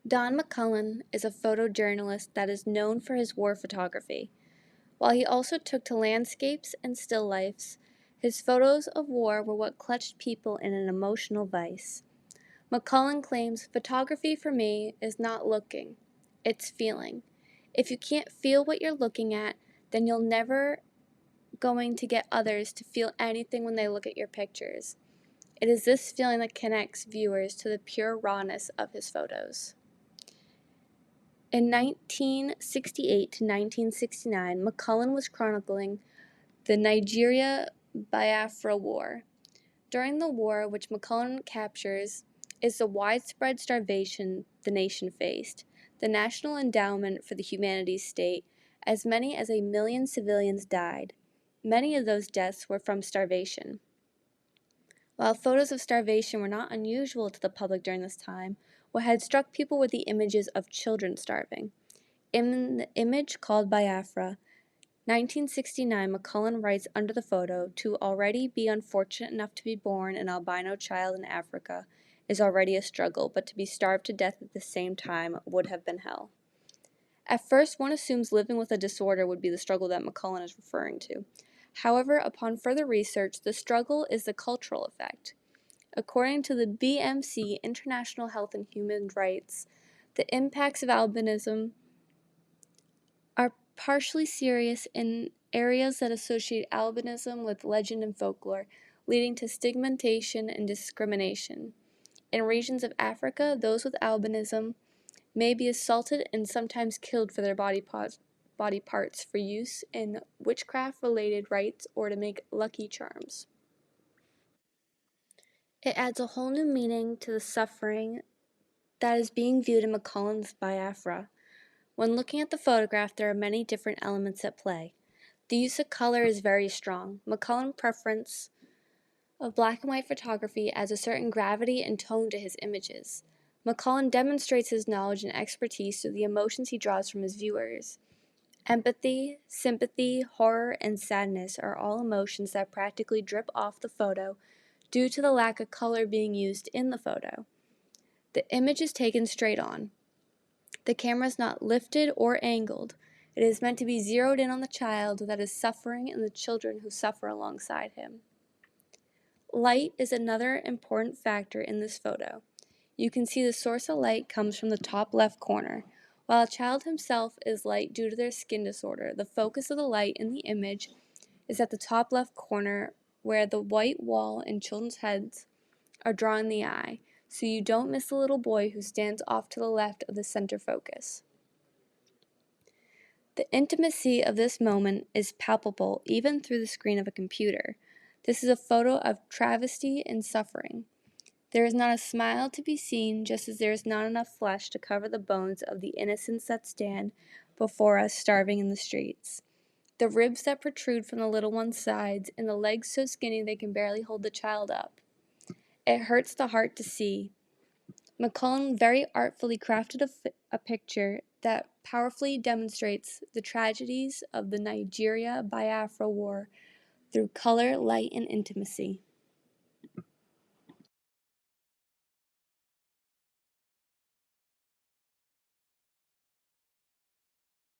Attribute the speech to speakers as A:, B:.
A: Don McCullin is a photojournalist that is known for his war photography. While he also took to landscapes and still lifes, his photos of war were what clutched people in an emotional vice. McCullin claims, "Photography for me is not looking, it's feeling. If you can't feel what you're looking at, then you're never going to get others to feel anything when they look at your pictures." It is this feeling that connects viewers to the pure rawness of his photos. In 1968 to 1969, McCullin was chronicling the Nigeria Biafra War. During the war, which McCullin captures, is the widespread starvation the nation faced. The National Endowment for the Humanities state as many as 1 million civilians died. Many of those deaths were from starvation. While photos of starvation were not unusual to the public during this time, what had struck people were the images of children starving. In the image called Biafra, 1969, McCullin writes under the photo, "To already be unfortunate enough to be born an albino child in Africa is already a struggle, but to be starved to death at the same time would have been hell." At first, one assumes living with a disorder would be the struggle that McCullin is referring to. However, upon further research, the struggle is the cultural effect. According to the BMC, International Health and Human Rights, the impacts of albinism are partially serious in areas that associate albinism with legend and folklore, leading to stigmatization and discrimination. In regions of Africa, those with albinism may be assaulted and sometimes killed for their body parts for use in witchcraft-related rites or to make lucky charms. It adds a whole new meaning to the suffering that is being viewed in McCullin's Biafra. When looking at the photograph, there are many different elements at play. The use of color is very strong. McCullin's preference of black and white photography adds a certain gravity and tone to his images. McCullin demonstrates his knowledge and expertise through the emotions he draws from his viewers. Empathy, sympathy, horror, and sadness are all emotions that practically drip off the photo due to the lack of color being used in the photo. The image is taken straight on. The camera is not lifted or angled. It is meant to be zeroed in on the child that is suffering and the children who suffer alongside him. Light is another important factor in this photo. You can see the source of light comes from the top left corner. While a child himself is light due to their skin disorder, the focus of the light in the image is at the top left corner where the white wall and children's heads are drawing the eye, so you don't miss the little boy who stands off to the left of the center focus. The intimacy of this moment is palpable even through the screen of a computer. This is a photo of travesty and suffering. There is not a smile to be seen, just as there is not enough flesh to cover the bones of the innocents that stand before us starving in the streets. The ribs that protrude from the little one's sides, and the legs so skinny they can barely hold the child up. It hurts the heart to see. McCullin very artfully crafted a picture that powerfully demonstrates the tragedies of the Nigeria Biafra War through color, light, and intimacy.